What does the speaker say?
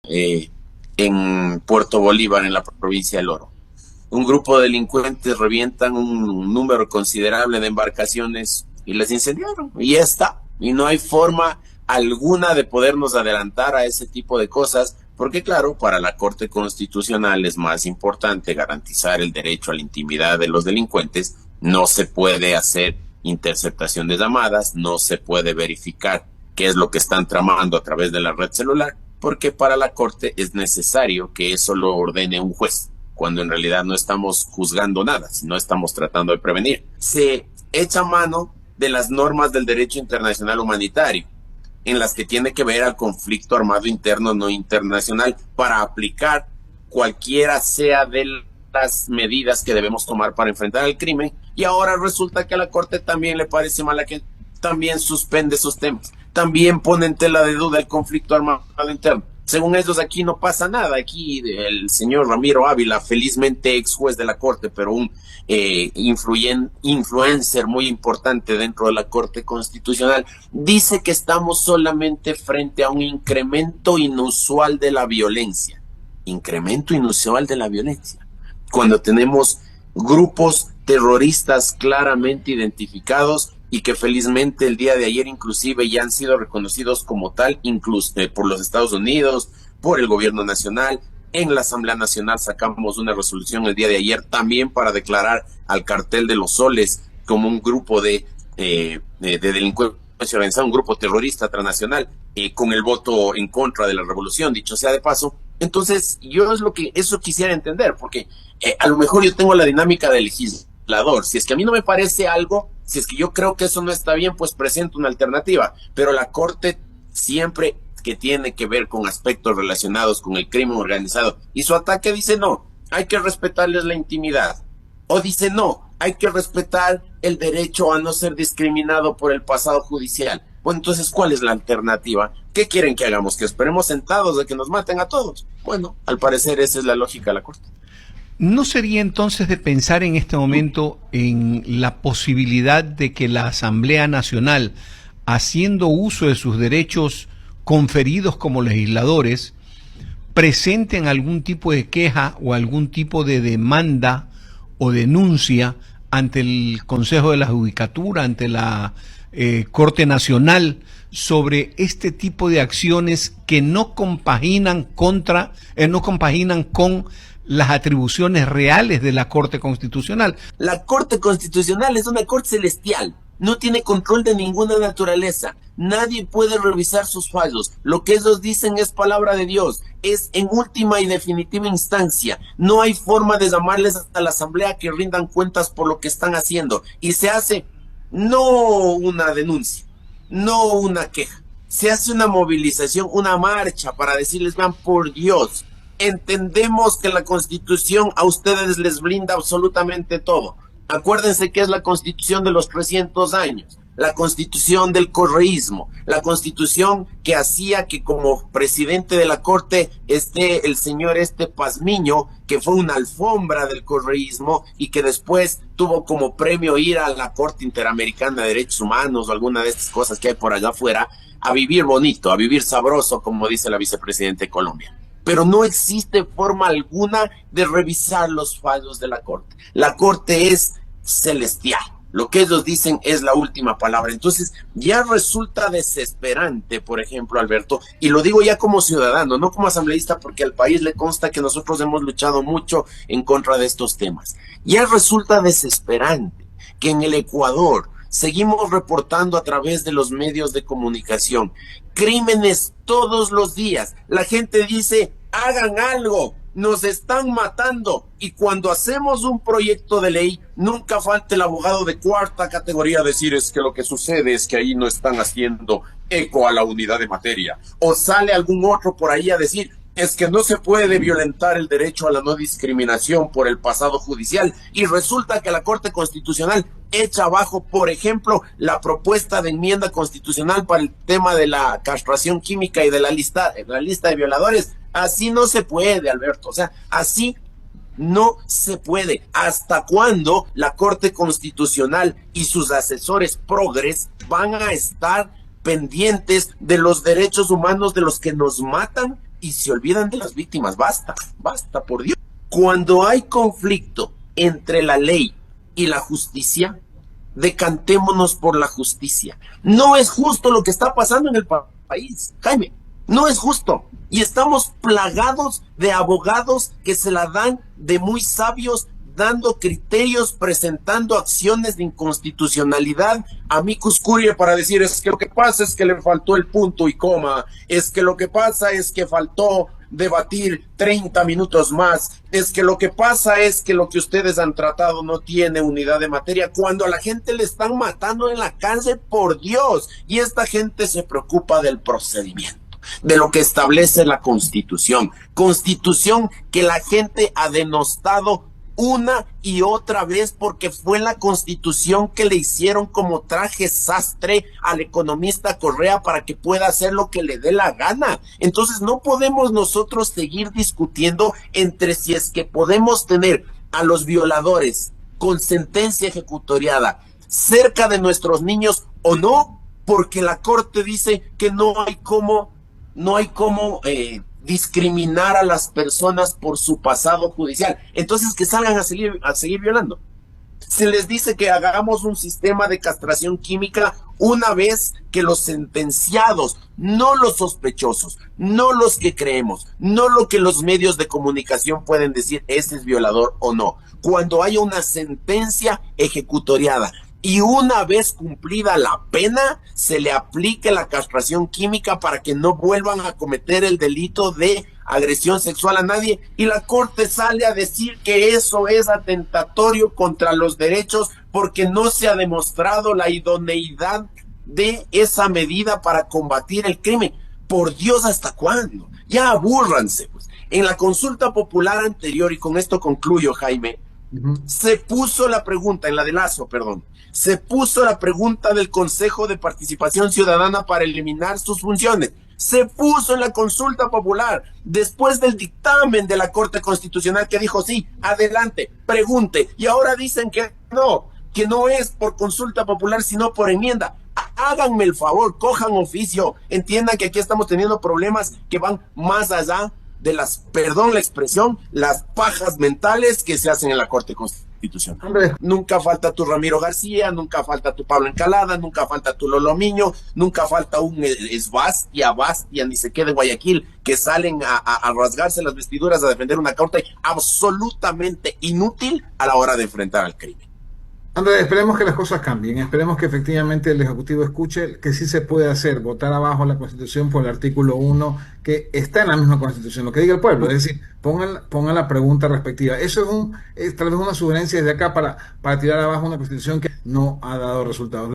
en Puerto Bolívar, en la provincia del Oro. Un grupo de delincuentes revientan un número considerable de embarcaciones y las incendiaron. Y ya está. Y no hay forma alguna de podernos adelantar a ese tipo de cosas, porque claro, para la Corte Constitucional es más importante garantizar el derecho a la intimidad de los delincuentes. No se puede hacer interceptación de llamadas, no se puede verificar qué es lo que están tramando a través de la red celular, porque para la Corte es necesario que eso lo ordene un juez, cuando en realidad no estamos juzgando nada, sino estamos tratando de prevenir. Se echa mano de las normas del derecho internacional humanitario, en las que tiene que ver al conflicto armado interno no internacional, para aplicar cualquiera sea de las medidas que debemos tomar para enfrentar el crimen, y ahora resulta que a la Corte también le parece mala, que también suspende esos temas, también pone en tela de duda el conflicto armado interno. Según ellos, aquí no pasa nada. Aquí el señor Ramiro Ávila, felizmente ex juez de la Corte, pero un influencer muy importante dentro de la Corte Constitucional, dice que estamos solamente frente a un incremento inusual de la violencia. Incremento inusual de la violencia. Cuando tenemos grupos terroristas claramente identificados y que felizmente el día de ayer inclusive ya han sido reconocidos como tal, incluso por los Estados Unidos, por el gobierno nacional. En la Asamblea Nacional sacamos una resolución el día de ayer también para declarar al Cartel de los Soles como un grupo de delincuencia organizada, un grupo terrorista transnacional, con el voto en contra de la revolución, dicho sea de paso. Entonces, yo eso quisiera entender, porque a lo mejor yo tengo la dinámica del legislador. Si es que a mí no me parece algo, si es que yo creo que eso no está bien, pues presento una alternativa. Pero la Corte, siempre que tiene que ver con aspectos relacionados con el crimen organizado y su ataque, dice no, hay que respetarles la intimidad. O dice no, hay que respetar el derecho a no ser discriminado por el pasado judicial. Bueno, entonces, ¿cuál es la alternativa? ¿Qué quieren que hagamos? ¿Que esperemos sentados de que nos maten a todos? Bueno, al parecer esa es la lógica de la Corte. ¿No sería entonces de pensar en este momento en la posibilidad de que la Asamblea Nacional, haciendo uso de sus derechos conferidos como legisladores, presenten algún tipo de queja o algún tipo de demanda o denuncia ante el Consejo de la Judicatura, ante la Corte Nacional, sobre este tipo de acciones que no compaginan con las atribuciones reales de la Corte Constitucional? La Corte Constitucional es una corte celestial, no tiene control de ninguna naturaleza, nadie puede revisar sus fallos, lo que ellos dicen es palabra de Dios, es en última y definitiva instancia, no hay forma de llamarles a la Asamblea que rindan cuentas por lo que están haciendo, y se hace no una denuncia, no una queja, se hace una movilización, una marcha para decirles, vean, por Dios, entendemos que la Constitución a ustedes les brinda absolutamente todo. Acuérdense que es la Constitución de los 300 años, la Constitución del correísmo, la Constitución que hacía que como presidente de la Corte esté el señor Pazmiño, que fue una alfombra del correísmo y que después tuvo como premio ir a la Corte Interamericana de Derechos Humanos o alguna de estas cosas que hay por allá afuera, a vivir bonito, a vivir sabroso, como dice la vicepresidenta de Colombia. Pero no existe forma alguna de revisar los fallos de la Corte. La Corte es celestial. Lo que ellos dicen es la última palabra. Entonces, ya resulta desesperante, por ejemplo, Alberto, y lo digo ya como ciudadano, no como asambleísta, porque al país le consta que nosotros hemos luchado mucho en contra de estos temas. Ya resulta desesperante que en el Ecuador seguimos reportando a través de los medios de comunicación crímenes todos los días. La gente dice, hagan algo, nos están matando. Y cuando hacemos un proyecto de ley, nunca falta el abogado de cuarta categoría a decir, es que lo que sucede es que ahí no están haciendo eco a la unidad de materia. O sale algún otro por ahí a decir, es que no se puede violentar el derecho a la no discriminación por el pasado judicial, y resulta que la Corte Constitucional echa abajo, por ejemplo, la propuesta de enmienda constitucional para el tema de la castración química y de la lista de violadores. Así no se puede, Alberto, o sea, así no se puede. ¿Hasta cuándo la Corte Constitucional y sus asesores progres van a estar pendientes de los derechos humanos de los que nos matan y se olvidan de las víctimas. Basta, basta, por Dios. Cuando hay conflicto entre la ley y la justicia, decantémonos por la justicia. No es justo lo que está pasando en el país, Jaime. No es justo. Y estamos plagados de abogados que se la dan de muy sabios, dando criterios, presentando acciones de inconstitucionalidad, amicus curiae, para decir, es que lo que pasa es que le faltó el punto y coma, es que lo que pasa es que faltó debatir 30 minutos más, es que lo que pasa es que lo que ustedes han tratado no tiene unidad de materia, cuando a la gente le están matando en la cárcel, por Dios, y esta gente se preocupa del procedimiento, de lo que establece la Constitución que la gente ha denostado una y otra vez, porque fue la Constitución que le hicieron como traje sastre al economista Correa para que pueda hacer lo que le dé la gana. Entonces no podemos nosotros seguir discutiendo entre si es que podemos tener a los violadores con sentencia ejecutoriada cerca de nuestros niños o no, porque la Corte dice que no hay cómo discriminar a las personas por su pasado judicial. Entonces que salgan a seguir violando. Se les dice que hagamos un sistema de castración química una vez que los sentenciados, no los sospechosos, no los que creemos, no lo que los medios de comunicación pueden decir, ese es violador o no. Cuando haya una sentencia ejecutoriada y una vez cumplida la pena, se le aplique la castración química para que no vuelvan a cometer el delito de agresión sexual a nadie, y la Corte sale a decir que eso es atentatorio contra los derechos porque no se ha demostrado la idoneidad de esa medida para combatir el crimen. Por Dios, ¿hasta cuándo? Ya abúrranse, pues. En la consulta popular anterior, y con esto concluyo, Jaime, se puso la pregunta, en la de Lazo, perdón, se puso la pregunta del Consejo de Participación Ciudadana para eliminar sus funciones. Se puso en la consulta popular después del dictamen de la Corte Constitucional que dijo sí, adelante, pregunte. Y ahora dicen que no es por consulta popular, sino por enmienda. Háganme el favor, cojan oficio, entiendan que aquí estamos teniendo problemas que van más allá de las, perdón la expresión, las pajas mentales que se hacen en la Corte Constitucional. Nunca falta tu Ramiro García, nunca falta tu Pablo Encalada, nunca falta tu Lolo Miño, nunca falta un Bastia, ni se quede Guayaquil, que salen a rasgarse las vestiduras a defender una corte absolutamente inútil a la hora de enfrentar al crimen. Andrés, esperemos que las cosas cambien, esperemos que efectivamente el Ejecutivo escuche que sí se puede hacer, votar abajo la Constitución por el artículo 1, que está en la misma Constitución, lo que diga el pueblo, es decir, pongan la pregunta respectiva. Eso es tal vez una sugerencia desde acá para tirar abajo una Constitución que no ha dado resultados.